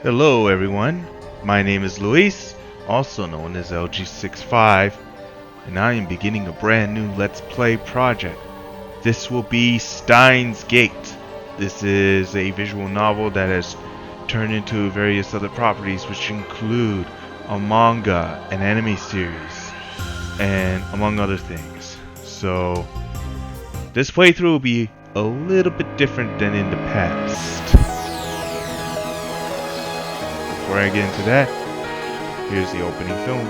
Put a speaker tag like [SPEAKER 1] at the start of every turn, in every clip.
[SPEAKER 1] Hello everyone, my name is Luis, also known as LG65, and I am beginning a brand new Let's Play project. This will be Steins Gate. This is a visual novel that has turned into various other properties which include a manga, an anime series, and among other things. So, this playthrough will be a little bit different than in the past. Before I get into that, here's the opening film.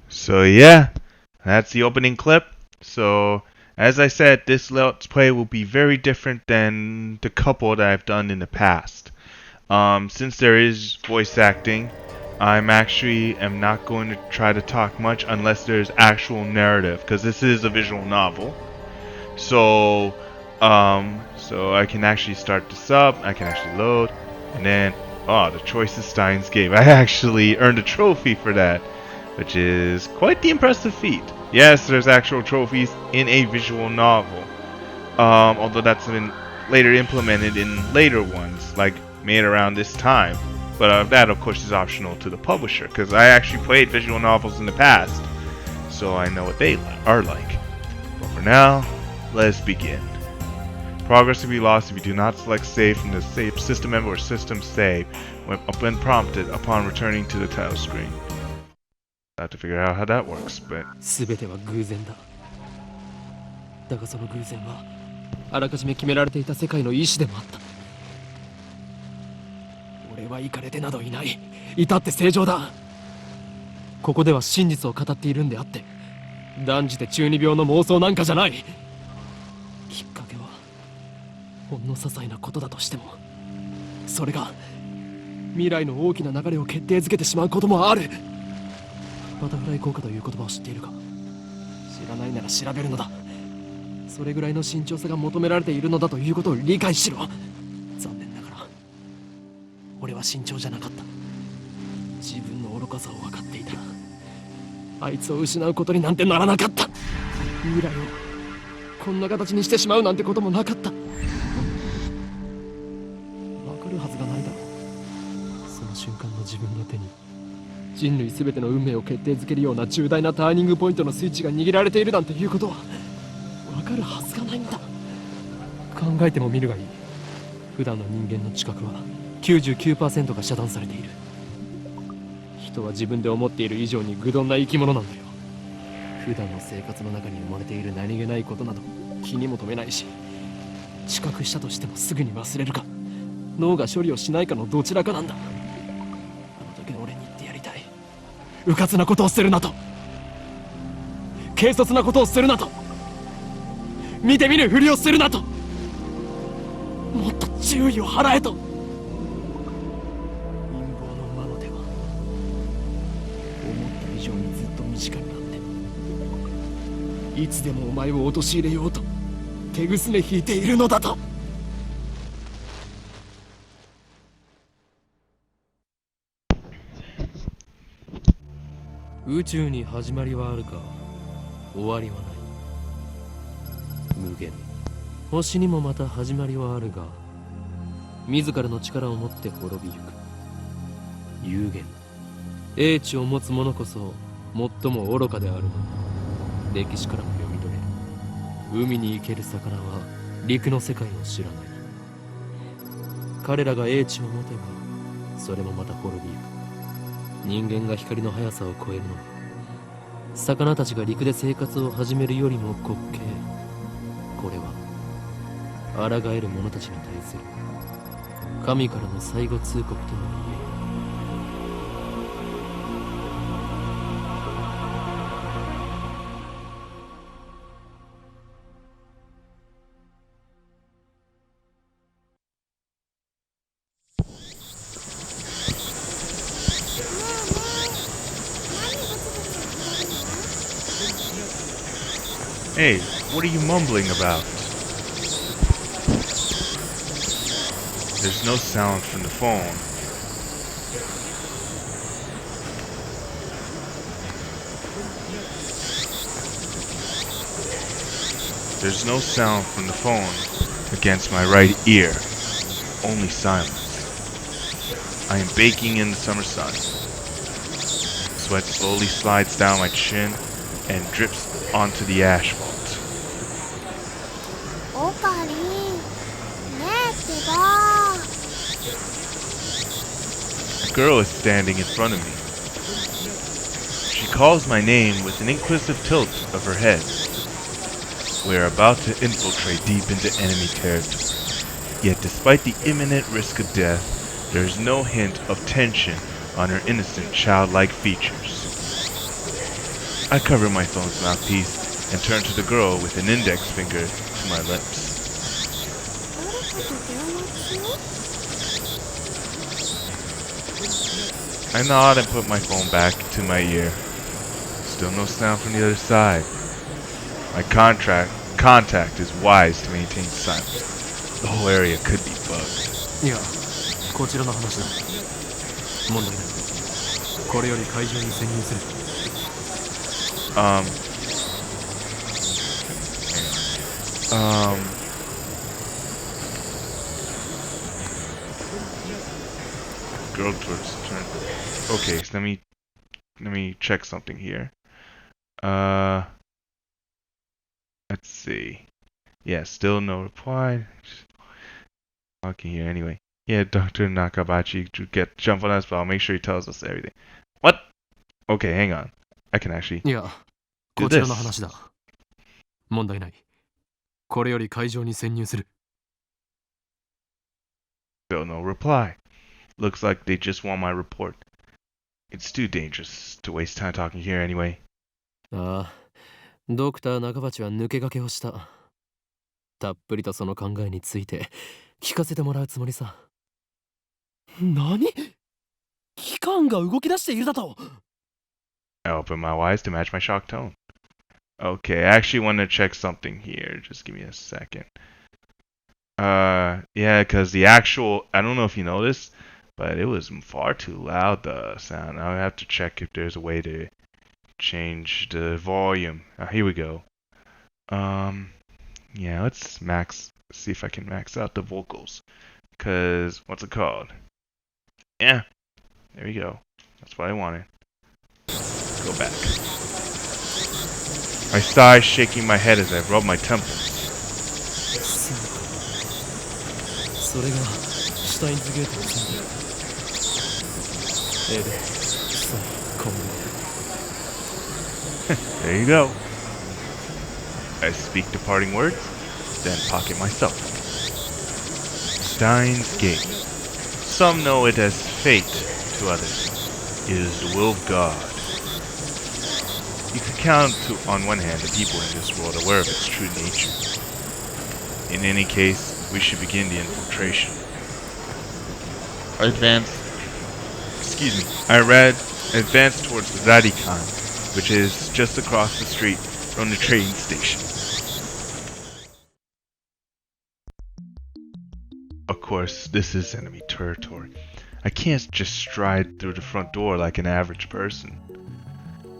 [SPEAKER 1] 'So yeah, that's the opening clip. So, as I said, this Let's Play will be very different than the couple that I've done in the past. Since there is voice acting, am not going to try to talk much unless there's actual narrative, because this is a visual novel. So I can actually start this up, I can actually load, and then, the choice is Steins Gate. I actually earned a trophy for that, which is quite the impressive feat. Yes, there's actual trophies in a visual novel, although that's been later implemented in later ones, like made around this time. But that, of course, is optional to the publisher, because I actually played visual novels in the past, so I know what they are like. But for now, let's begin. Progress will be lost if you do not select save from the save system member or system save when prompted upon returning to the title screen. I have to figure out how that works, but
[SPEAKER 2] 全ては偶然だ。だがその偶然はあらかじめ決められていた世界の意志でもあった。俺はイカれてなどいない。いたって正常だ。ここでは真実を語っているんであって、断じて中二病の妄想なんかじゃない。きっかけはほんの些細なことだとしても、それが未来の大きな流れを決定づけてしまうこともある。バタフライ効果という言葉を知っているか？知らないなら調べるのだ。それぐらいの慎重さが求められているのだということを理解しろ。残念ながら俺は慎重じゃなかった。自分の愚かさを分かっていたらあいつを失うことになんてならなかった。未来をこんな形にしてしまうなんてこともなかった。分かるはずがないだろう。その瞬間の自分の手に人類全ての運命を決定づけるような重大なターニングポイントのスイッチが握られているなんていうことは分かるはずがないんだ。考えてもみるがいい。普段の人間の知覚は 99% が遮断されている。人は自分で思っている以上に愚鈍な生き物なんだよ。普段の生活の中に埋もれている何気ないことなど気にも留めないし、知覚したとしてもすぐに忘れるか脳が処理をしないかのどちらかなんだ。あの時の俺に言ってやりたい。迂闊なことをするなと、軽率なことをするなと、見て見ぬふりをするなと。もっと注意を払えと。陰謀の魔の手は思った以上にずっと身近にあって、いつでもお前を陥れようと手ぐすね引いているのだと。宇宙に始まりはあるか、終わりはない。無限、星にもまた始まりはあるが、自らの力を持って滅びゆく。有限、英知を持つ者こそ最も愚かであるの。歴史からも読み取れる。海に生ける魚は陸の世界を知らない。彼らが英知を持てば、それもまた滅びゆく。人間が光の速さを超えるのは、魚たちが陸で生活を始めるよりも滑稽。これは抗える者たちに対する神からの最後通告とも
[SPEAKER 1] Hey, what are you mumbling about? There's no sound from the phone. There's no sound from the phone against my right ear. Only silence. I am baking in the summer sun. Sweat slowly slides down my chin and drips onto the asphalt. A girl is standing in front of me. She calls my name with an inquisitive tilt of her head. We are about to infiltrate deep into enemy territory. Yet despite the imminent risk of death, there is no hint of tension on her innocent, childlike features. I cover my phone's mouthpiece and turn to the girl with an index finger to my lips. I nod and put my phone back to my ear. Still no sound from the other side. My contact is wise to maintain silence. The whole area could be bugged.
[SPEAKER 2] いや、こちらの話だ。問題ない。これより会場に潜入する。
[SPEAKER 1] Girl towards turn. Okay, so let me check something here. Let's see. Yeah, still no reply. Talking here anyway. Yeah, Dr. Nakabachi jump on us, but I'll make sure he tells us everything. What? Okay, hang on. I can actually
[SPEAKER 2] いや、
[SPEAKER 1] do
[SPEAKER 2] こちら
[SPEAKER 1] this.
[SPEAKER 2] の話だ。問題ない。これより会場に潜入する。
[SPEAKER 1] Still no reply. Looks like they just want my report. It's too dangerous to waste time talking here anyway.
[SPEAKER 2] ああ、ドクター中鉢は抜け駆けをした。たっぷりとその考えについて聞かせてもらうつもりさ。何？機関が動き出しているだと。
[SPEAKER 1] I open my eyes to match my shocked tone. Okay, I actually want to check something here. Just give me a second. Yeah, because the actual, I don't know if you noticed, but it was far too loud, the sound. I'll have to check if there's a way to change the volume. Here we go. Yeah, let's see if I can max out the vocals. Because, what's it called? Yeah, there we go. That's what I wanted. Go back. I sigh, shaking my head as I rub my temples.
[SPEAKER 2] それがシュタインズゲートの線だ。エレ、サイ、コンビ。
[SPEAKER 1] There you go. I speak departing words, then pocket myself. Steins Gate. Some know it as fate to others. It is the will of God. You can count on one hand the people in this world aware of its true nature. In any case, we should begin the infiltration. I advanced towards the Radio-Kaikan, which is just across the street from the train station. Of course, this is enemy territory. I can't just stride through the front door like an average person.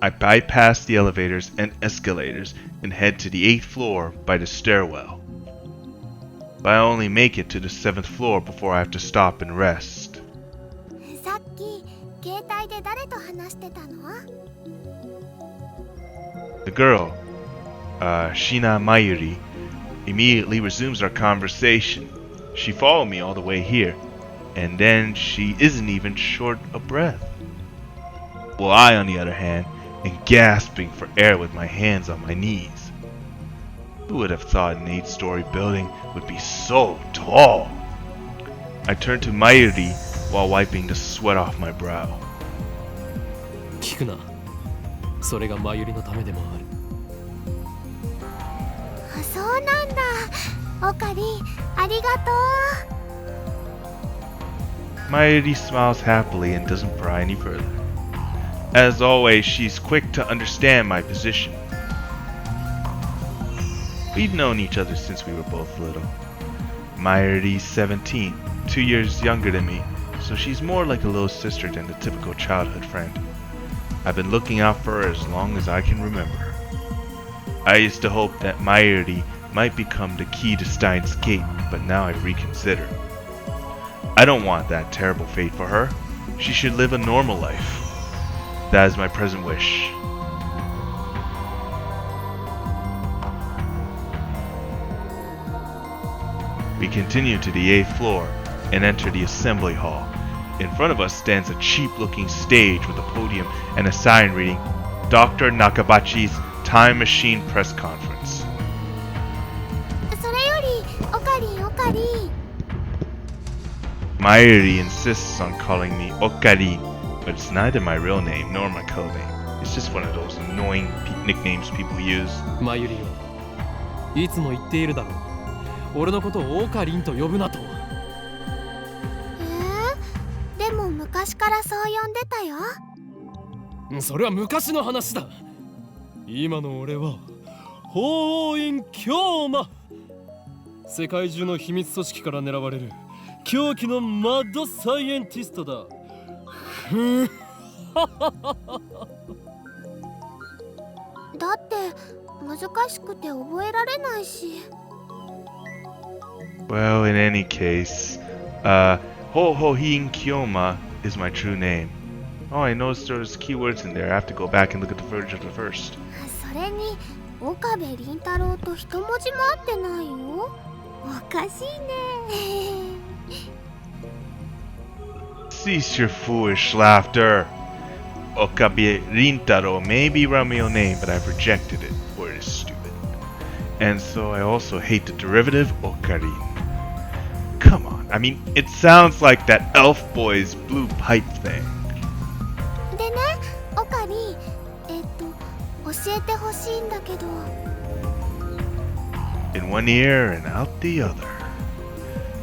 [SPEAKER 1] I bypass the elevators and escalators and head to the 8th floor by the stairwell. But I only make it to the 7th floor before I have to stop and rest.
[SPEAKER 3] さっき携帯で誰と話してたの?
[SPEAKER 1] The girl, Shina Mayuri, immediately resumes our conversation. She followed me all the way here, and then she isn't even short of breath. While I, on the other hand, am gasping for air with my hands on my knees. Who would have thought an 8-story building would be so tall? I turn to Mayuri while wiping the sweat off my brow.
[SPEAKER 2] 聞くな。それがマユリのためでもある。
[SPEAKER 3] そうなんだ。オカリ、ありがとう。
[SPEAKER 1] Mayuri smiles happily and doesn't pry any further. As always, she's quick to understand my position. We've known each other since we were both little. Mayuri's 17, 2 years younger than me, so she's more like a little sister than the typical childhood friend. I've been looking out for her as long as I can remember. I used to hope that Mayuri might become the key to Steins' gate, but now I've reconsidered. I don't want that terrible fate for her. She should live a normal life. That is my present wish. We continue to the 8th floor and enter the assembly hall. In front of us stands a cheap-looking stage with a podium and a sign reading Dr. Nakabachi's Time Machine Press Conference.
[SPEAKER 3] それより、オカリ、オカリ。
[SPEAKER 1] Mayuri insists on calling me Okari, but it's neither my real name nor my code name. It's just one of those annoying nicknames people use.
[SPEAKER 2] マユリよ、いつも言っているだろう。俺のことをオカリンと呼ぶなと。
[SPEAKER 3] でも昔からそう呼んでたよ。
[SPEAKER 2] それは昔の話だ。今の俺は法王院京馬。世界中の秘密組織から狙われる狂気のマッドサイエンティストだ。
[SPEAKER 3] だって難しくて覚えられないし。
[SPEAKER 1] Well, in any case, Hohohin Kyoma is my true name. Oh, I noticed there's keywords in there. I have to go back and look at the version first.
[SPEAKER 3] それに岡部倫太郎と一文字も合ってないよ。おかしいね。
[SPEAKER 1] Cease your foolish laughter. Okabe Rintaro may be my real name, but I've rejected it, for it is stupid. And so I also hate the derivative Okarin. Come on, I mean, it sounds like that elf boy's blue pipe thing.
[SPEAKER 3] でね、オカリ、教えてほしいんだけど。
[SPEAKER 1] In one ear and out the other.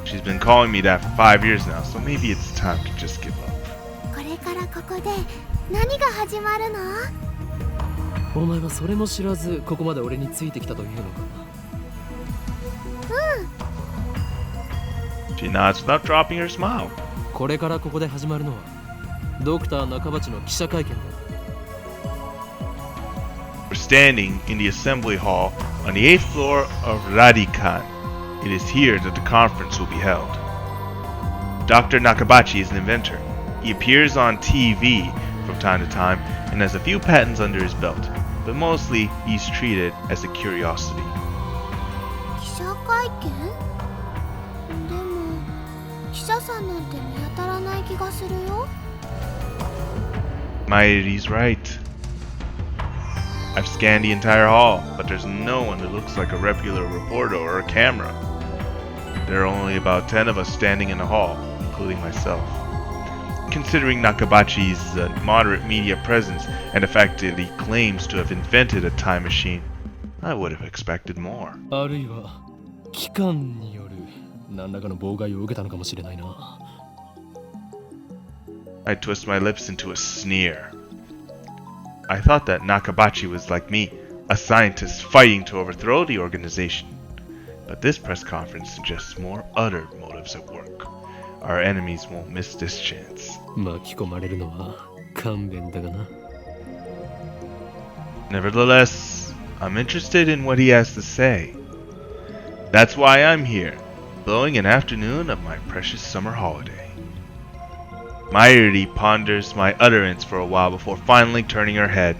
[SPEAKER 1] She's been calling me that for 5 years now, so maybe it's time to just give up.
[SPEAKER 3] これからここで何が始まるの？
[SPEAKER 2] お前はそれも知らずここまで俺についてきたというのか。
[SPEAKER 1] She nods without dropping her smile.
[SPEAKER 2] これからここで始まるのはドクター中鉢の記者会見だ。
[SPEAKER 1] We're standing in the assembly hall on the 8th floor of Radio-Kaikan. It is here that the conference will be held. Dr. Nakabachi is an inventor. He appears on TV from time to time and has a few patents under his belt, but mostly he's treated as a curiosity.
[SPEAKER 3] 記者会見？でも記者さんなんて見当たらない気がするよ。
[SPEAKER 1] Mayuri's right. I've scanned the entire hall, but there's no one that looks like a regular reporter or a camera. There are only about 10 of us standing in the hall, including myself. Considering Nakabachi's moderate media presence and the fact that he claims to have invented a time machine, I would have expected more.
[SPEAKER 2] あるいは機関による何らかの妨害を受けたのかもしれないな。
[SPEAKER 1] I twist my lips into a sneer. I thought that Nakabachi was like me, a scientist fighting to overthrow the organization. But this press conference suggests more utter motives at work. Our enemies won't miss this chance.
[SPEAKER 2] 巻き込まれるのは勘弁だがな。
[SPEAKER 1] Nevertheless, I'm interested in what he has to say. That's why I'm here, blowing an afternoon of my precious summer holiday. Mayuri ponders my utterance for a while before finally turning her head.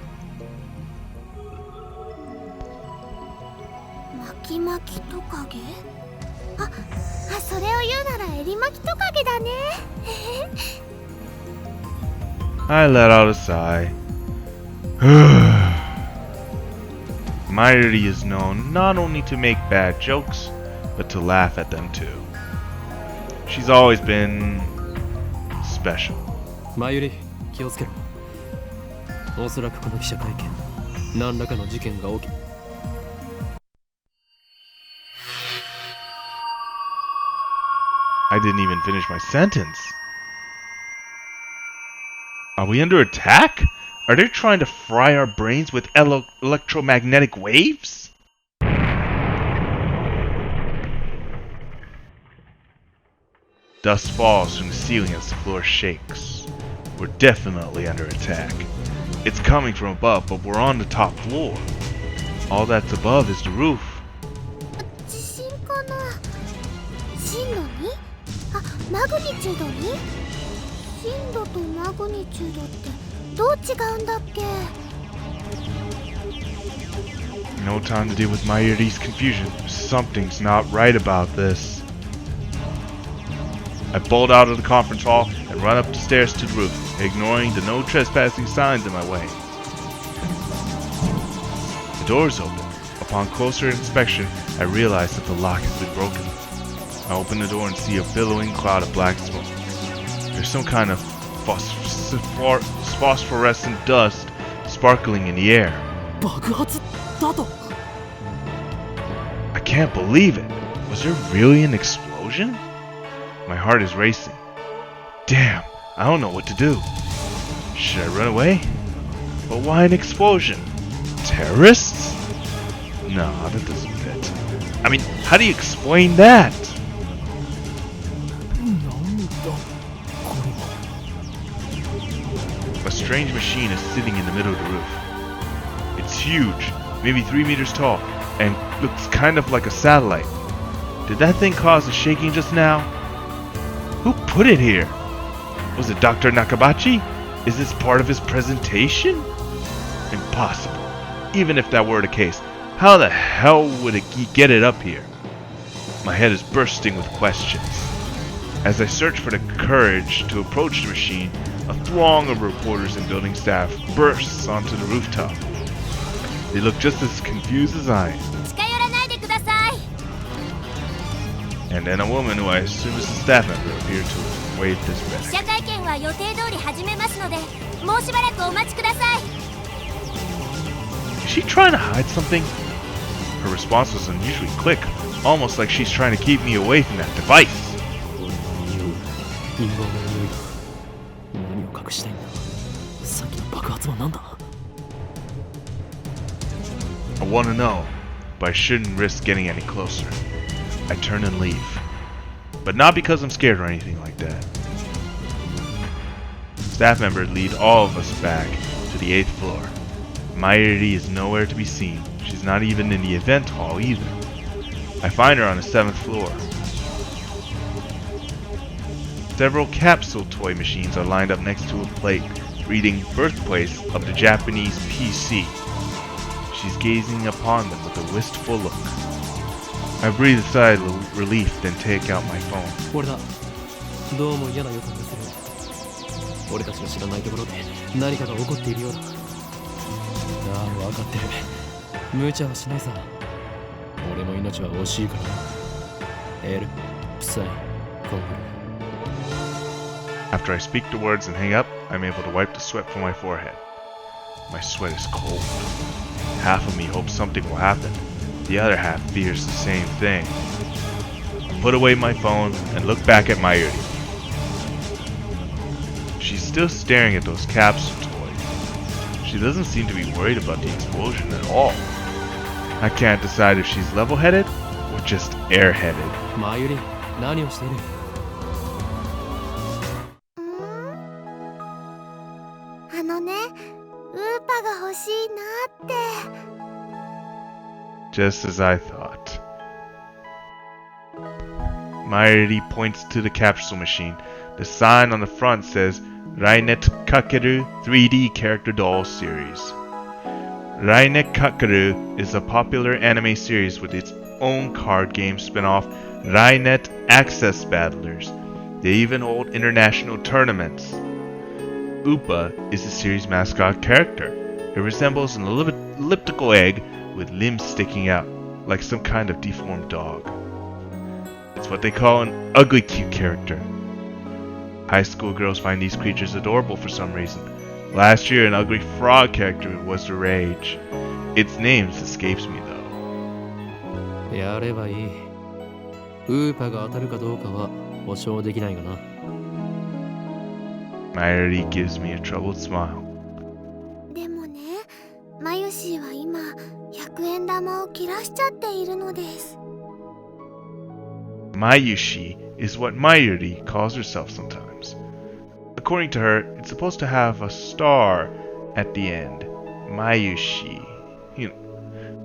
[SPEAKER 3] 巻き巻きトカゲ？それを言うならエリ巻きトカゲだね。
[SPEAKER 1] I let out a sigh. Mayuri is known not only to make bad jokes, but to laugh at them too. She's always been special.
[SPEAKER 2] マユリ、気をつけろ。おそらくこの記者会見、何らかの事件が起き。
[SPEAKER 1] I didn't even finish my sentence. Are we under attack? Are they trying to fry our brains with electromagnetic waves? Dust falls from the ceiling as the floor shakes. We're definitely under attack. It's coming from above, but we're on the top floor. All that's above is the roof.
[SPEAKER 3] 地震かな？震度 2？ マグニチュード 2？ 震度とマグニチュードってどう違うんだっけ？
[SPEAKER 1] No time to deal with Mayuri's confusion. Something's not right about this. I bolt out of the conference hall and run up the stairs to the roof, ignoring the no trespassing signs in my way. The door is open. Upon closer inspection, I realize that the lock has been broken. I open the door and see a billowing cloud of black smoke. There's some kind of phosphorescent dust sparkling in the air.
[SPEAKER 2] 爆発だと。
[SPEAKER 1] I can't believe it. Was there really an explosion? My heart is racing. Damn, I don't know what to do. Should I run away? But why an explosion? Terrorists? No, that doesn't fit. I mean, how do you explain that? A strange machine is sitting in the middle of the roof. It's huge, maybe 3 meters tall, and looks kind of like a satellite. Did that thing cause the shaking just now? Who put it here? Was it Dr. Nakabachi? Is this part of his presentation? Impossible. Even if that were the case, how the hell would he get it up here? My head is bursting with questions. As I search for the courage to approach the machine, a throng of reporters and building staff bursts onto the rooftop. They look just as confused as I am. And then a woman who I assume is a staff member appeared to wave this back. Is she trying to hide something? Her response was unusually quick, almost like she's trying to keep me away from that device. I want to know, but I shouldn't risk getting any closer. I turn and leave. But not because I'm scared or anything like that. Staff members lead all of us back to the 8th floor. Mayuri is nowhere to be seen. She's not even in the event hall either. I find her on the 7th floor. Several capsule toy machines are lined up next to a plate reading Birthplace of the Japanese PC. She's gazing upon them with a wistful look. I breathe a sigh of relief, then take out my phone.
[SPEAKER 2] 俺だ。どうも嫌な予感がする。俺たちの知らないところで何かが起こっているようだ。ああ、分かってる。無茶はしないさ。俺の命は惜しいからな。L、サイ、コンフル。
[SPEAKER 1] After I speak the words and hang up, I'm able to wipe the sweat from my forehead. My sweat is cold. Half of me hopes something will happen. The other half fears the same thing. A put away my phone and look back at Mayuri. She's still staring at those capsule toys. She doesn't seem to be worried about the explosion at all. I can't decide if she's level-headed or just airheaded.
[SPEAKER 2] Mayuri, 何をしている？
[SPEAKER 3] あのね、ウーパが欲しいなって。
[SPEAKER 1] Just as I thought. Mayuri points to the capsule machine. The sign on the front says Rainet Kakeru 3D Character Doll Series. Rainet Kakeru is a popular anime series with its own card game spin-off, Rainet Access Battlers. They even hold international tournaments. Upa is the series' mascot character. It resembles an elliptical egg with limbs sticking out, like some kind of deformed dog. It's what they call an ugly cute character. High school girls find these creatures adorable for some reason. Last year, an ugly frog character was the rage. Its name escapes me though.
[SPEAKER 2] やればいい。ウーパが当たるかどうかは保証できないがな。
[SPEAKER 1] Mayuri gives me a troubled smile.
[SPEAKER 3] でもね、マユシーは今100円玉を切らしちゃっているのです。
[SPEAKER 1] Mayushi is what Mayuri calls herself sometimes. According to her, it's supposed to have a star at the end. Mayushi.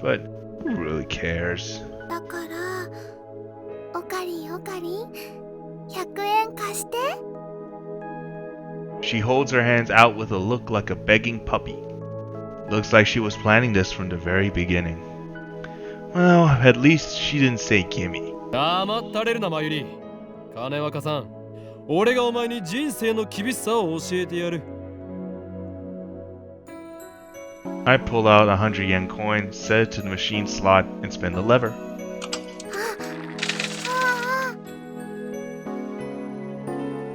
[SPEAKER 1] But who really cares?
[SPEAKER 3] だから、おかりんおかりん、100円貸して。
[SPEAKER 1] She holds her hands out with a look like a begging puppy. Looks like she was planning this from the very beginning. Well, at least she didn't say gimme.
[SPEAKER 2] 黙ったれるな、マユリ。金若さん、俺がお前に人生の厳しさを教えてやる。
[SPEAKER 1] I pull out a 100 yen coin, set it to the machine slot, and spin the lever.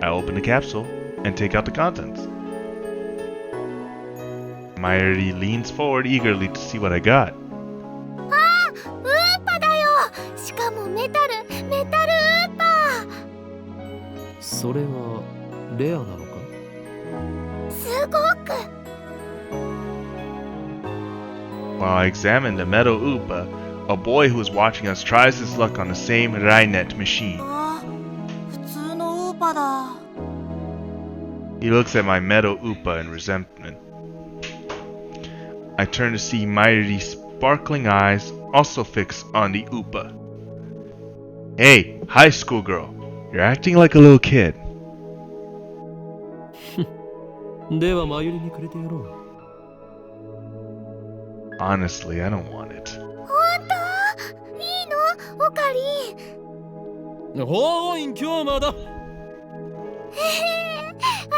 [SPEAKER 1] I open the capsule and take out the contents. Mayuri leans forward eagerly to see what I got.
[SPEAKER 3] ウーパだよ。しかもメタルウーパ。
[SPEAKER 2] それはレアなのか？
[SPEAKER 3] すごく。
[SPEAKER 1] While I examine the metal Upa, a boy who is watching us tries his luck on the same Rainet machine.
[SPEAKER 3] 普通のウーパだ。
[SPEAKER 1] He looks at my metal Upa in resentment. I turn to see Mayuri's sparkling eyes also fixed on the Upa. Hey, high school girl, you're acting like a little kid.
[SPEAKER 2] ではマユリにくれてやろう。
[SPEAKER 1] Honestly, I don't want it.
[SPEAKER 3] 本当？いいの？おかりん。
[SPEAKER 2] ほーいん今日まだ。
[SPEAKER 3] あ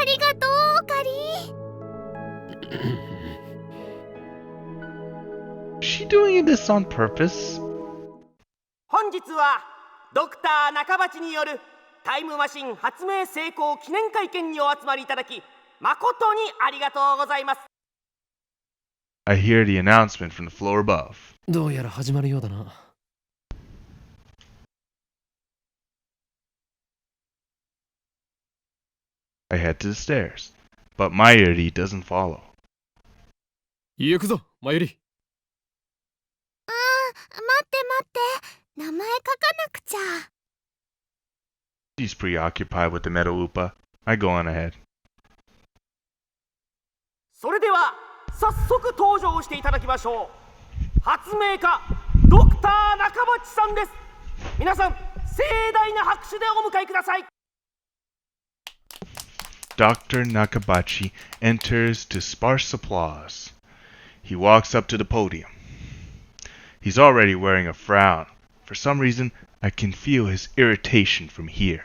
[SPEAKER 3] りがとう、おかりん。
[SPEAKER 1] Is she doing this on purpose?
[SPEAKER 4] 本日はドクター中鉢によるタイムマシン発明成功記念会見にお集まりいただき誠にありがとうございます。
[SPEAKER 1] I hear the announcement from the floor above.
[SPEAKER 2] どうやら始まるようだな。
[SPEAKER 1] I head to the stairs, but Mayuri doesn't follow.
[SPEAKER 2] 行くぞ、マユリ。
[SPEAKER 3] 待って待って、名前書かなくちゃ。
[SPEAKER 1] She's preoccupied with the metal Upa. I go on ahead.
[SPEAKER 4] それでは早速登場していただきましょう。発明家ドクター中鉢さんです。皆さん盛大な拍手でお迎えください。
[SPEAKER 1] Dr. Nakabachi enters to sparse applause. He walks up to the podium. He's already wearing a frown. For some reason, I can feel his irritation from here.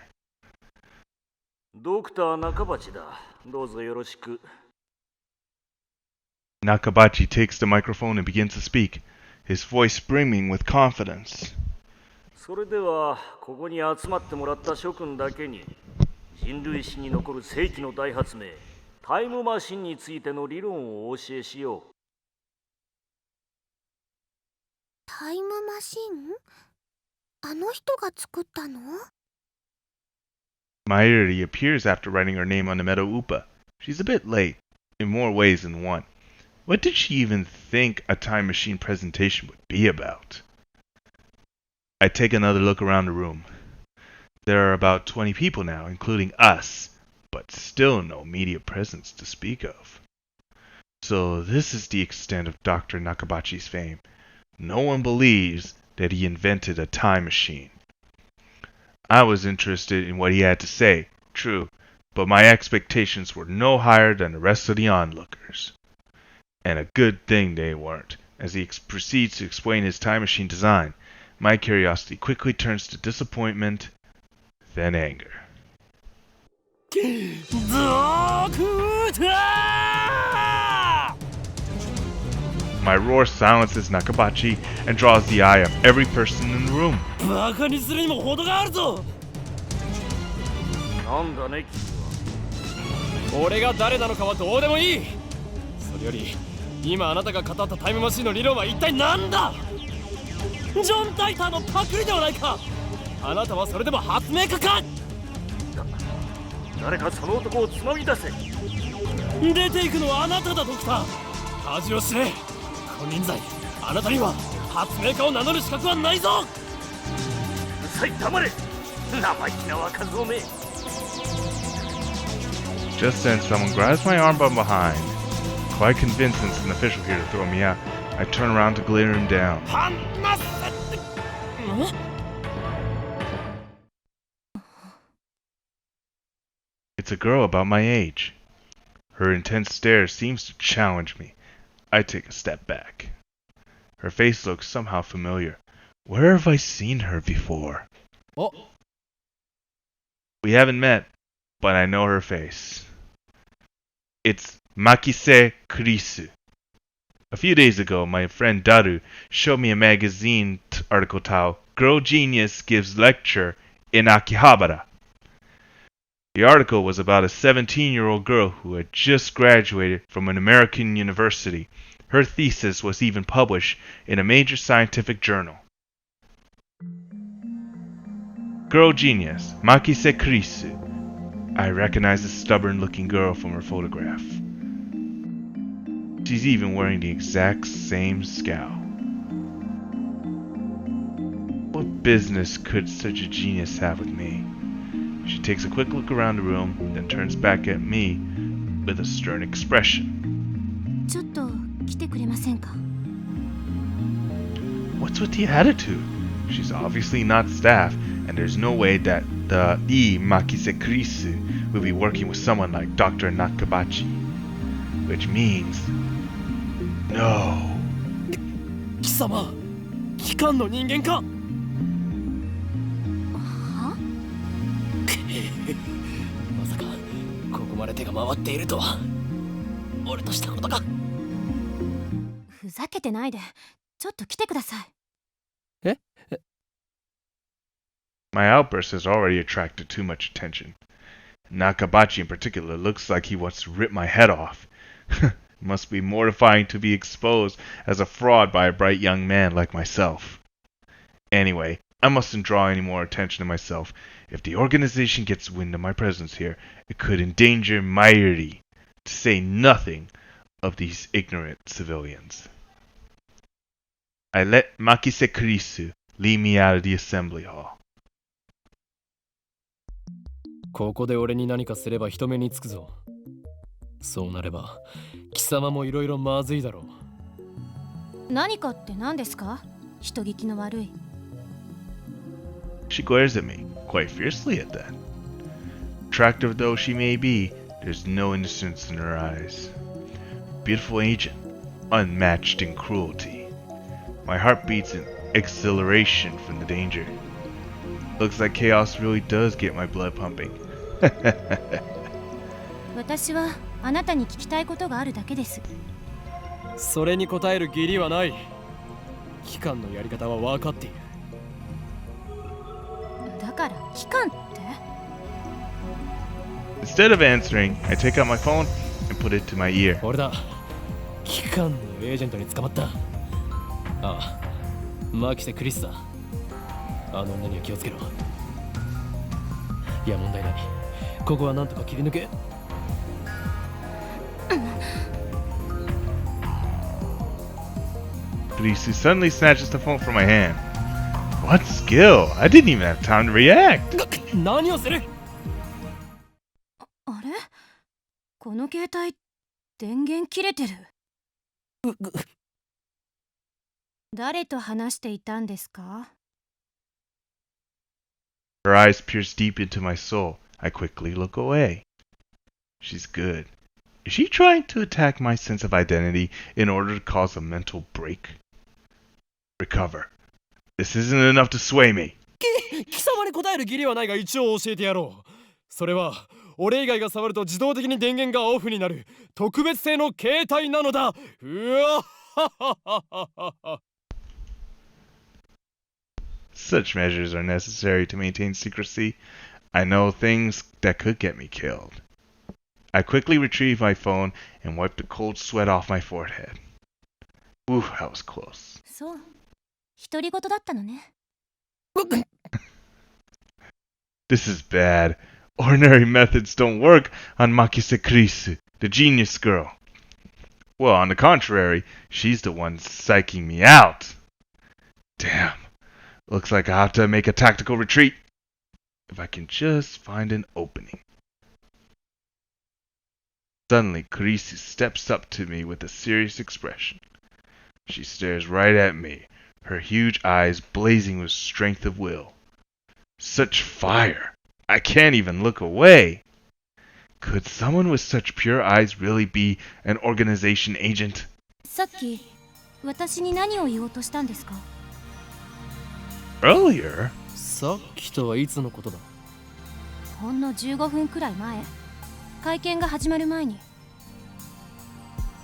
[SPEAKER 4] ドクター中鉢だ。どうぞよろしく。
[SPEAKER 1] Nakabachi takes the microphone and begins to speak, his voice brimming with confidence.
[SPEAKER 4] それではここに集まってもらった諸君だけに人類史に残る世紀の大発明タイムマシンについての理論をお教えしよう。
[SPEAKER 3] タイムマシン？あの人が作ったの？
[SPEAKER 1] Mayuri appears after writing her name on the metal upa. She's a bit late, in more ways than one. What did she even think a time machine presentation would be about? I take another look around the room. There are about 20 people now, including us, but still no media presence to speak of. So this is the extent of Dr. Nakabachi's fame. No one believes that he invented a time machine. I was interested in what he had to say, true, but my expectations were no higher than the rest of the onlookers. And a good thing they weren't. As he proceeds to explain his time machine design, my curiosity quickly turns to disappointment, then anger. My roar silences Nakabachi and draws the eye of every person in the room.
[SPEAKER 2] バカにするにも程があるぞ。
[SPEAKER 4] なんだね君は。
[SPEAKER 2] 俺が誰なのかはどうでもいい。それより今あなたが語ったタイムマシンの理論は一体何だ。ジョン・タイターのパクリではないか。あなたはそれでも発明家か。
[SPEAKER 4] 誰かその男をつまみ出せ。
[SPEAKER 2] 出ていくのはあなただ、ドクター。恥を知れ。金輪際、あなたには発明家を名乗る資格はないぞ。
[SPEAKER 4] うるさい、黙れ。生意気な若造め。
[SPEAKER 1] Just then, someone grabs my arm from behind. Quite convinced it's an official here to throw me out, I turn around to glare him down. It's a girl about my age. Her intense stare seems to challenge me. I take a step back. Her face looks somehow familiar. Where have I seen her before?
[SPEAKER 2] Oh.
[SPEAKER 1] We haven't met, but I know her face. It's Makise Kurisu. A few days ago, my friend Daru showed me a magazine article titled Girl Genius Gives Lecture in Akihabara. The article was about a 17-year-old girl who had just graduated from an American university. Her thesis was even published in a major scientific journal. Girl Genius, Makise Kurisu. I recognize the stubborn-looking girl from her photograph. She's even wearing the exact same scowl. What business could such a genius have with me? She takes a quick look around the room, then turns back at me with a stern expression.
[SPEAKER 3] ちょっと来てくれませんか？
[SPEAKER 1] What's with the attitude? She's obviously not staff, and there's no way that the Makise Kurisu will be working with someone like Dr. Nakabachi. Which means... No.
[SPEAKER 2] 貴様、機関の人間か。まさかここまで手が回っているとは。俺としたことか。
[SPEAKER 3] ふざけてないで、ちょっと来てください。
[SPEAKER 2] え？
[SPEAKER 1] My outburst has already attracted too much attention. Nakabachi in particular looks like he wants to rip my head off. It must be mortifying to be exposed as a fraud by a bright young man like myself. Anyway, I mustn't draw any more attention to myself. If the organization gets wind of my presence here, it could endanger Mayuri, to say nothing of these ignorant civilians. I let Makise Kurisu lead me out of the assembly hall.
[SPEAKER 2] ここで俺に何かすれば人目につくぞ。そうなれば貴様もいろいろまずいだろう。
[SPEAKER 3] 何かって何ですか？人聞きの悪い。
[SPEAKER 1] She glares at me, quite fiercely at that. Attractive though she may be, there's no innocence in her eyes. Beautiful agent, unmatched in cruelty. My heart beats in exhilaration from the danger. Looks like chaos really does get my blood pumping.
[SPEAKER 3] 私はあなたに聞きたいことがあるだけです。
[SPEAKER 2] それに答える義理はない。機関のやり方は分かっている。
[SPEAKER 3] だから機関って？
[SPEAKER 1] Instead of answering, I take out my phone and put it to my ear.
[SPEAKER 2] 俺だ。機関のエージェントに捕まった。ああ、マキセ・クリスだ。あの女には気をつけろ。いや問題ない。ここはなんとか切り抜け。
[SPEAKER 1] Kurisu suddenly snatches the phone from my hand. What skill? I didn't even have time to react.
[SPEAKER 2] 何をする？
[SPEAKER 3] あれ？この携帯電源切れてる。誰と話していたんですか？
[SPEAKER 1] Her eyes pierce deep into my soul. I quickly look away. She's good. Is she trying to attack my sense of identity in order to cause a mental break? Recover. This isn't enough to sway me.
[SPEAKER 2] 貴様に答える義理はないが一応教えてやろう。それは俺以外が触ると自動的に電源がオフになる特別製の携帯なのだ。うわっ
[SPEAKER 1] Such measures are necessary to maintain secrecy. I know things that could get me killed. I quickly retrieve my phone and wipe the cold sweat off my forehead. Ooh, that was close.
[SPEAKER 3] そう。独り言だったのね。
[SPEAKER 1] This is bad. Ordinary methods don't work on Makise Kurisu, the genius girl. Well, on the contrary, she's the one psyching me out. Damn. Looks like I have to make a tactical retreat. If I can just find an opening. Suddenly, Kurisu steps up to me with a serious expression. She stares right at me, her huge eyes blazing with strength of will. Such fire! I can't even look away. Could someone with such pure eyes really be an organization agent?
[SPEAKER 3] さっき私に何を言おうとしたんですか？
[SPEAKER 1] Earlier?
[SPEAKER 2] さっきとはいつのことだ？
[SPEAKER 3] ほんの15分くらい前。会見が始まる前に。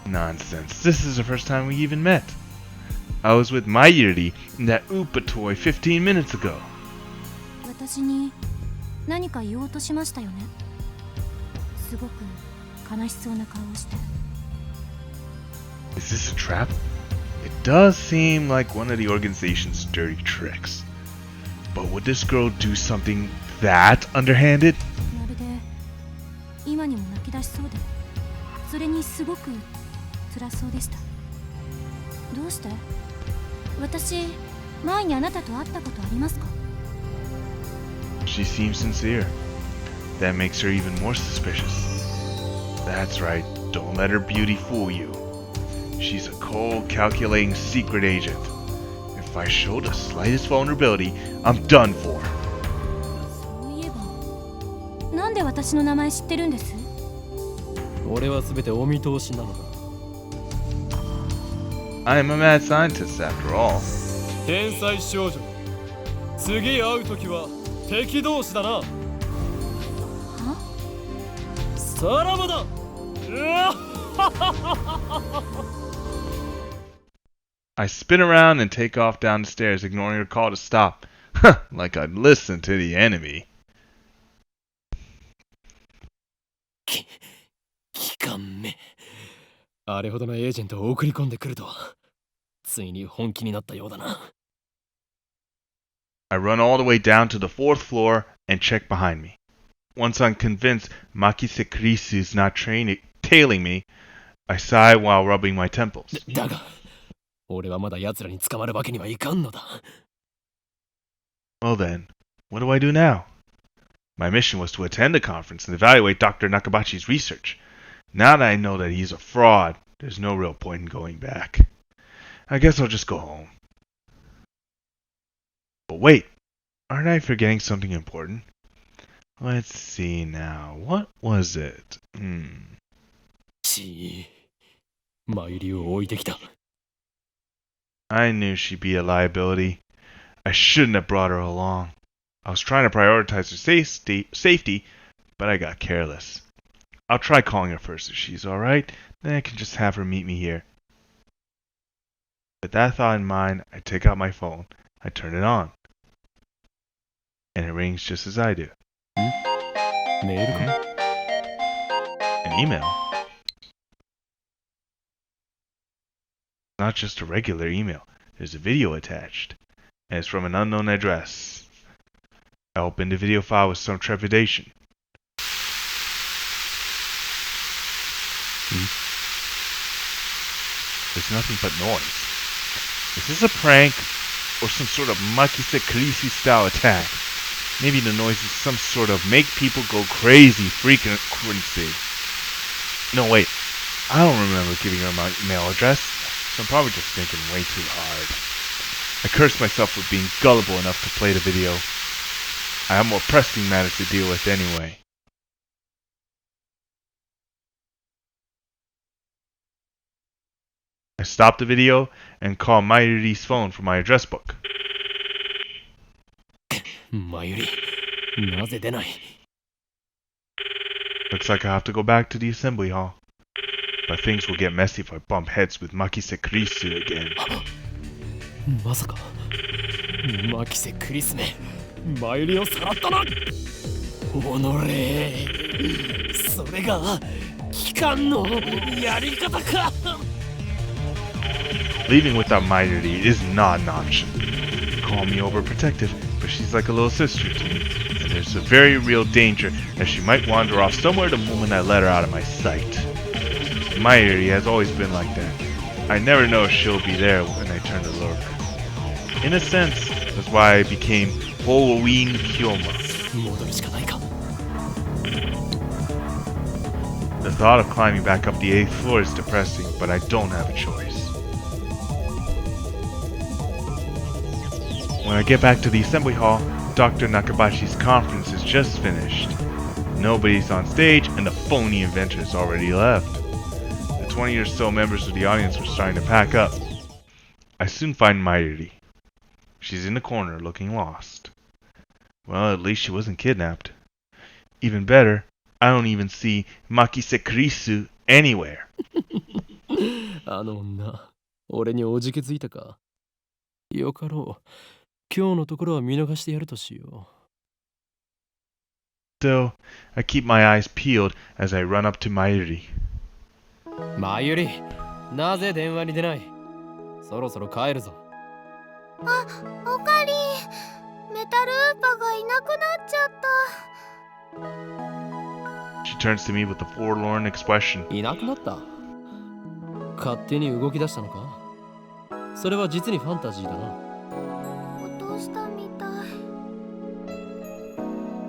[SPEAKER 1] Nonsense. This is the first time we even met. I was with my Yuri in that Oopa toy 15 minutes ago.
[SPEAKER 3] 私に何か言おうとしましたよね。すごく悲しそうな顔をして。
[SPEAKER 1] Is this a trap? It does seem like one of the organization's dirty tricks. But would this girl do something that underhanded?
[SPEAKER 3] まるで今にも泣き出しそうで、それにすごく辛そうでした。どうして？私、前にあなたと会ったことありますか？
[SPEAKER 1] She seems sincere. That makes her even more suspicious. That's right, don't let her beauty fool you. She's a cold, calculating secret agent. If I show the slightest vulnerability, I'm done for.
[SPEAKER 3] そういえば、なんで私の名前知ってるんです？
[SPEAKER 2] 俺は全てお見通しなのだ。
[SPEAKER 1] I'm a mad scientist after all.
[SPEAKER 2] 天才少女、次会うときは敵同士だな。さらばだ。
[SPEAKER 1] I spin around and take off down the stairs, ignoring her call to stop. Like I'd listen to the enemy.
[SPEAKER 2] 機関目。あれほどのエージェントを送り込んでくるとは、ついに本気になったようだな。
[SPEAKER 1] I run all the way down to the 4th floor and check behind me. Once I'm convinced Makise Kurisu is not tailing me, I sigh while rubbing my temples.
[SPEAKER 2] だが、俺はまだ奴らに捕まるわけにはいかんのだ。
[SPEAKER 1] Well then, what do I do now? My mission was to attend the conference and evaluate Dr. Nakabachi's research. Now that I know that he's a fraud, there's no real point in going back. I guess I'll just go home. But wait, aren't I forgetting something important? Let's see now. What was it?
[SPEAKER 2] 参りを置いてきた。
[SPEAKER 1] I knew she'd be a liability. I shouldn't have brought her along. I was trying to prioritize her safety, but I got careless. I'll try calling her first if she's alright, then I can just have her meet me here. With that thought in mind, I take out my phone, I turn it on. And it rings just as I do.
[SPEAKER 2] メールか？
[SPEAKER 1] An email. Not just a regular email. There's a video attached. and it's from an unknown address. I opened the video file with some trepidation. There's nothing but noise. Is this a prank or some sort of Makise Kurisu style attack? Maybe the noise is some sort of make people go crazy frequency. No, wait. I don't remember giving her my email address, so I'm probably just thinking way too hard. I cursed myself for being gullible enough to play the video. I have more pressing matters to deal with anyway. I stopped the video and called Mayuri's phone from my address book.
[SPEAKER 2] マユリ、なぜ出ない？
[SPEAKER 1] Looks like I have to go back to the assembly hall. But things will get messy if I bump heads with Makise Kurisu again.
[SPEAKER 2] まさかマキセクリスめマユリをさらったな。おのれ、それが機関のやり方か。
[SPEAKER 1] Leaving without Mayuri is not an option. Call me overprotective, but she's like a little sister to me, and there's a very real danger that she might wander off somewhere the moment I let her out of my sight. Mayuri has always been like that. I never know if she'll be there when I turn to look. In a sense, that's why I became Halloween Kyoma.
[SPEAKER 2] 戻るしかないか。
[SPEAKER 1] The thought of climbing back up the 8th floor is depressing, but I don't have a choice. When I get back to the assembly hall, Dr. Nakabashi's conference is just finished. Nobody's on stage, and the phony inventors already left. The 20 or so members of the audience were starting to pack up. I soon find Mayuri. She's in the corner, looking lost. Well, at least she wasn't kidnapped. Even better, I don't even see Makise Kurisu anywhere.
[SPEAKER 2] あの女、俺におじけづいたか。よかろう。今日のところは見逃してやるとしよ
[SPEAKER 1] Still, I keep my eyes peeled as I run up to Mayuri.
[SPEAKER 2] う。マユリ、なぜ電話に出ない？そろそろ帰るぞ。
[SPEAKER 3] あ、おかり。メタルウーパがいなくなっちゃった。
[SPEAKER 1] She turns to me with a forlorn expression.
[SPEAKER 2] いなくなった？勝手に動き出したのか？それは実にファンタジーだな。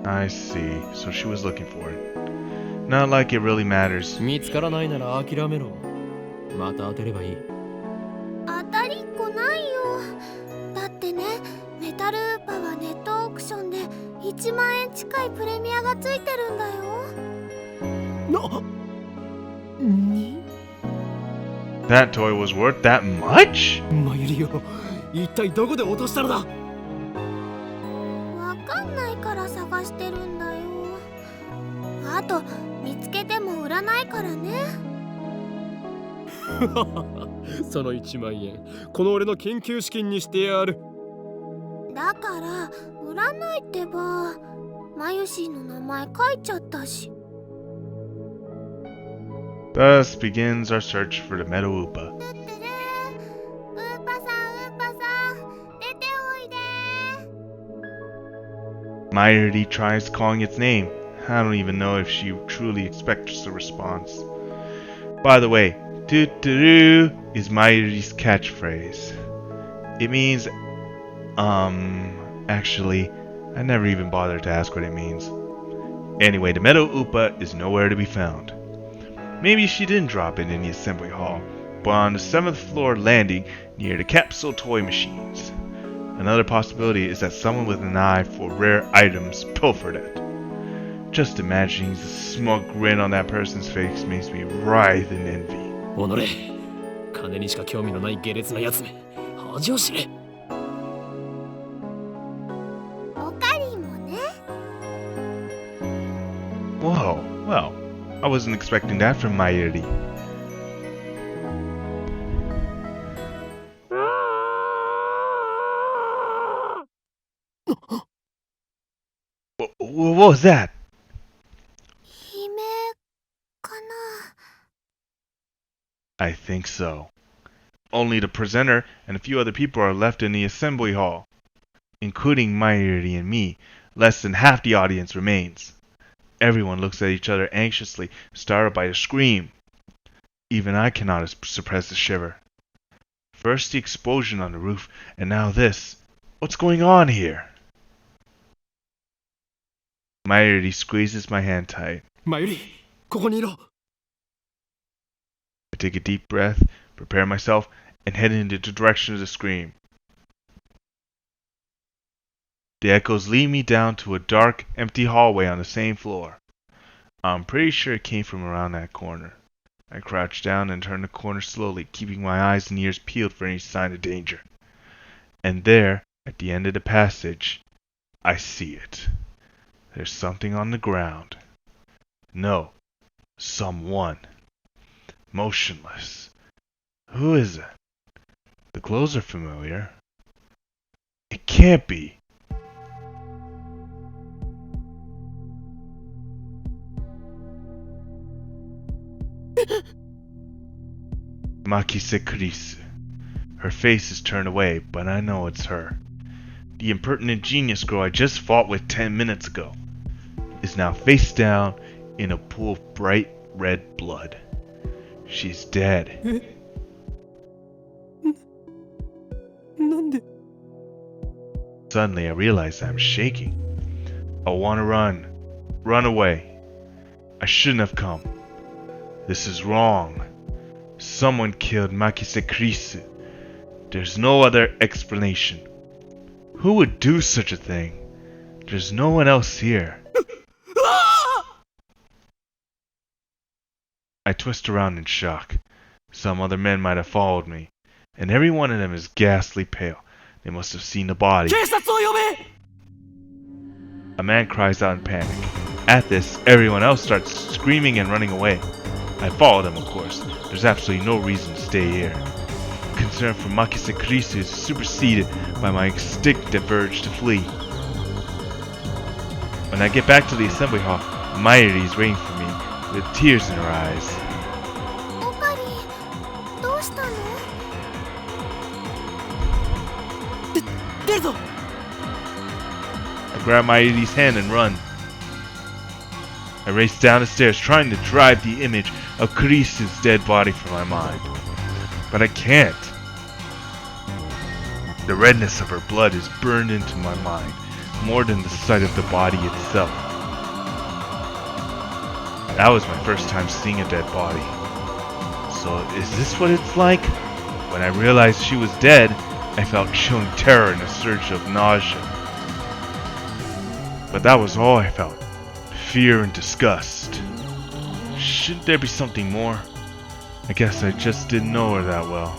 [SPEAKER 1] I see. So she was looking for it. Not like it really matters.
[SPEAKER 2] 見つからないなら諦めろ。また当てればいい。
[SPEAKER 3] 当たりっこないよ。だってね、メタルウーパはネットオークションで1万円近いプレミアがついてるんだよ。に？
[SPEAKER 1] That toy was worth that much?
[SPEAKER 2] マユリよ、一体どこで落としたのだ？
[SPEAKER 3] わかんないから探してるんだよ。あと見つけても売らないからね。
[SPEAKER 2] その1万円、この俺の研究資金にしてやる。
[SPEAKER 3] だから売らないってば。マユシーの名前書いちゃったし。
[SPEAKER 1] Thus begins our search for the Metal Upa.
[SPEAKER 3] ウーパさん、ウーパさん、出ておいで。
[SPEAKER 1] Mayuri tries calling its name. I don't even know if she truly expects a response. By the way, "Toot-toot-oo" is Mayuri's catchphrase. It means, actually, I never even bothered to ask what it means. Anyway, the Metal Upa is nowhere to be found. Maybe she didn't drop it in the assembly hall, but on the 7th floor landing near the capsule toy machines. Another possibility is that someone with an eye for rare items pilfered it. Just imagining the smug grin on that person's face makes me writhe in envy.
[SPEAKER 2] おのれ、金にしか興味のない下劣なやつめ、恥を知れ。
[SPEAKER 3] おかりもね。
[SPEAKER 1] Whoa, well, I wasn't expecting that from Mayuri. What was that?
[SPEAKER 3] 悲鳴かな。
[SPEAKER 1] I think so. Only the presenter and a few other people are left in the assembly hall. including Mayuri and me. Less than half the audience remains. Everyone looks at each other anxiously, startled by a scream. Even I cannot suppress a shiver. First the explosion on the roof, and now this. What's going on here? Mayuri squeezes my hand tight.
[SPEAKER 2] マユリ、ここにいろ。
[SPEAKER 1] I take a deep breath, prepare myself, and head in the direction of the scream. The echoes lead me down to a dark, empty hallway on the same floor. I'm pretty sure it came from around that corner. I crouch down and turn the corner slowly, keeping my eyes and ears peeled for any sign of danger. And there, at the end of the passage, I see it. There's something on the ground. No, someone. Motionless. Who is it? The clothes are familiar. It can't be. Makise Kurisu. Her face is turned away, but I know it's her. The impertinent genius girl I just fought with 10 minutes ago is now face down in a pool of bright red blood. She's dead.
[SPEAKER 2] なんで
[SPEAKER 1] Suddenly I realize I'm shaking. I want to run. Run away. I shouldn't have come. This is wrong. Someone killed Makise Kurisu. There's no other explanation. Who would do such a thing? There's no one else here. I twist around in shock. Some other men might have followed me, and every one of them is ghastly pale. They must have seen the body.
[SPEAKER 4] 警察を呼べ。
[SPEAKER 1] A man cries out in panic. At this, everyone else starts screaming and running away. I follow them, of course. There's absolutely no reason to stay here. Concern for Makise Kurisu is superseded by my instinctive urge to flee. When I get back to the assembly hall, Mayuri is waiting for me with tears in her eyes.
[SPEAKER 3] おかり、どうしたの？
[SPEAKER 2] 出るぞ。
[SPEAKER 1] I grab Mayuri's hand and run. I race down the stairs, trying to drive the image of Kurisu's dead body from my mind. But I can't. The redness of her blood is burned into my mind, more than the sight of the body itself. That was my first time seeing a dead body. So is this what it's like? When I realized she was dead, I felt chilling terror and a surge of nausea. But that was all I felt. Fear and disgust. Shouldn't there be something more? I guess I just didn't know her that well.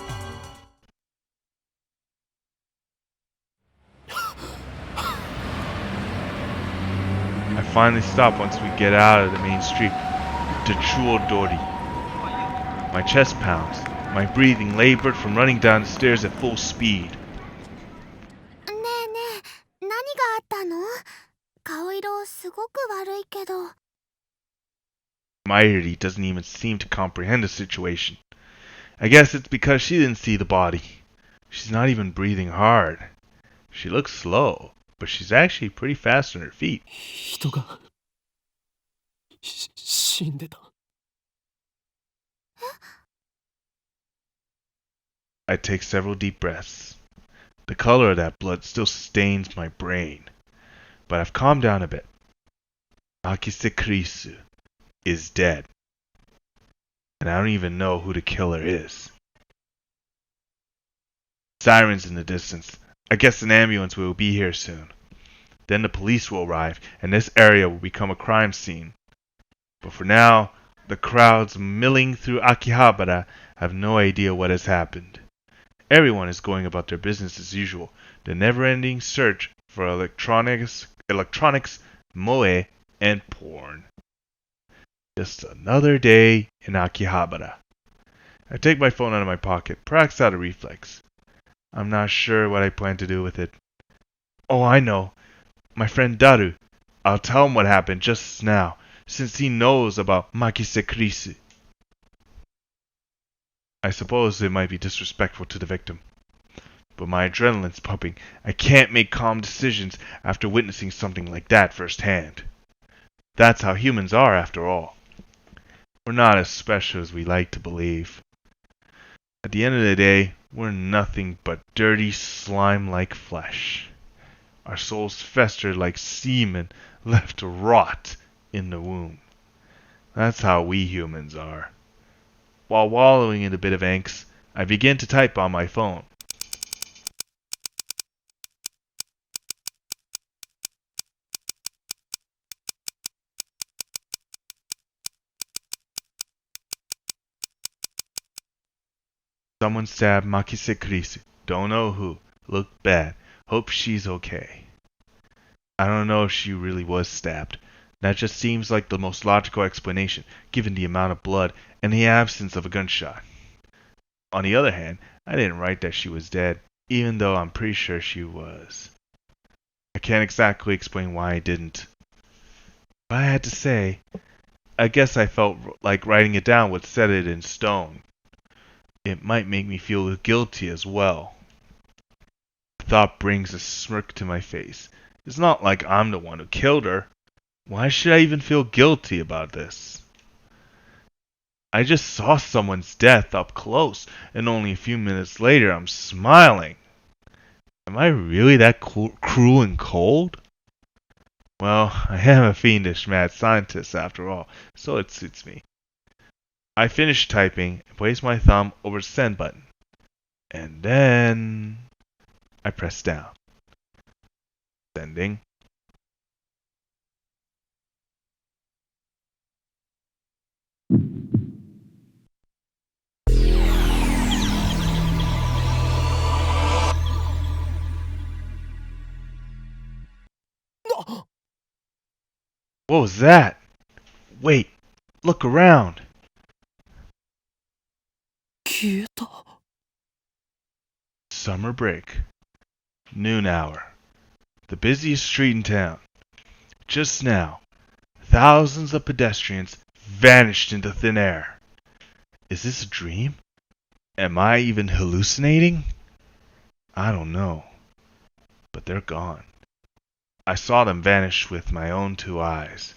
[SPEAKER 1] I finally stop once we get out of the main street, the Chuodori. My chest pounds, my breathing labored from running down the stairs at full speed.
[SPEAKER 3] ねえねえ、何があったの？顔色すごく悪いけど。
[SPEAKER 1] Mayuri doesn't even seem to comprehend the situation. I guess it's because she didn't see the body. She's not even breathing hard. She looks slow, but she's actually pretty fast on her feet.
[SPEAKER 2] 人が死んでた。
[SPEAKER 1] I take several deep breaths. The color of that blood still stains my brain, but I've calmed down a bit. Makise Kurisu is dead, and I don't even know who the killer is. Sirens in the distance. I guess an ambulance will be here soon. Then the police will arrive, and this area will become a crime scene. But for now, the crowds milling through Akihabara have no idea what has happened. Everyone is going about their business as usual, the never-ending search for electronics, moe, and porn. Just another day in Akihabara. I take my phone out of my pocket, perhaps out of reflex. I'm not sure what I plan to do with it. Oh, I know. My friend Daru. I'll tell him what happened just now, since he knows about Makise Kurisu. I suppose it might be disrespectful to the victim, but my adrenaline's pumping. I can't make calm decisions after witnessing something like that firsthand. That's how humans are, after all. We're not as special as we like to believe. At the end of the day, we're nothing but dirty, slime-like flesh. Our souls fester like semen left to rot in the womb. That's how we humans are. While wallowing in a bit of angst, I begin to type on my phone. Someone stabbed Makise Kurisu. Don't know who. Looked bad. Hope she's okay. I don't know if she really was stabbed. That just seems like the most logical explanation, given the amount of blood and the absence of a gunshot. On the other hand, I didn't write that she was dead, even though I'm pretty sure she was. I can't exactly explain why I didn't. If I had to say, I guess I felt like writing it down would set it in stone. It might make me feel guilty as well. The thought brings a smirk to my face. It's not like I'm the one who killed her. Why should I even feel guilty about this? I just saw someone's death up close, and only a few minutes later I'm smiling. Am I really that cruel and cold? Well, I am a fiendish mad scientist after all, so it suits me. I finish typing and place my thumb over the send button. And then I press down. Sending. What was that? Wait, look around.
[SPEAKER 2] 消えた。
[SPEAKER 1] Summer break. Noon hour. The busiest street in town. Just now, thousands of pedestrians vanished into thin air. Is this a dream? Am I even hallucinating? I don't know. But they're gone. I saw them vanish with my own 2 eyes.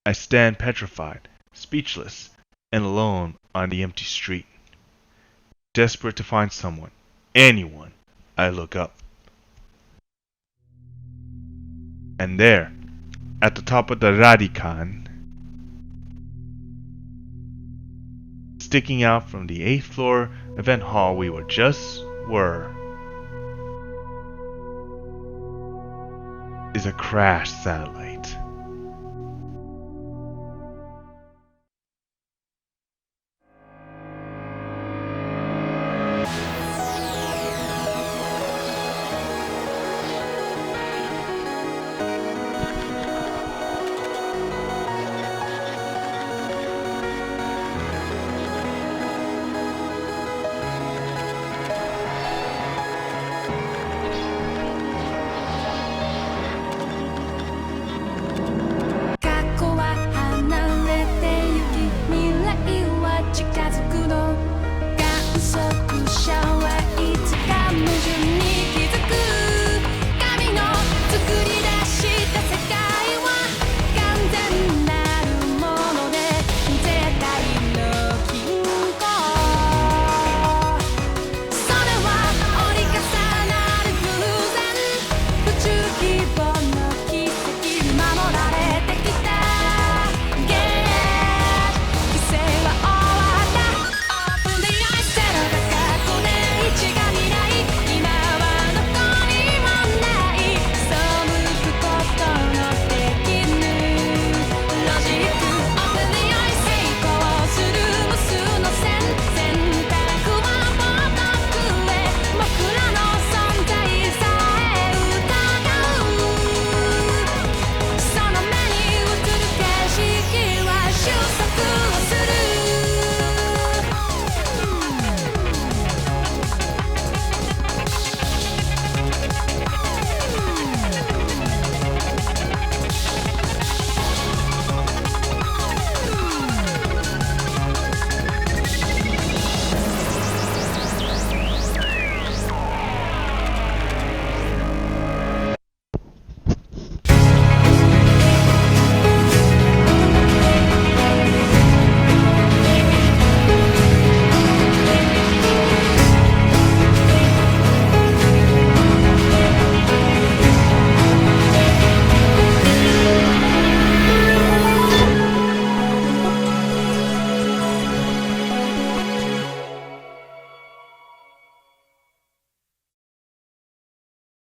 [SPEAKER 1] I stand petrified, speechless, and alone on the empty street. Desperate to find someone, anyone, I look up. And there, at the top of the Radio-Kaikan, sticking out from the 8th floor event hall we were, is a crashed satellite.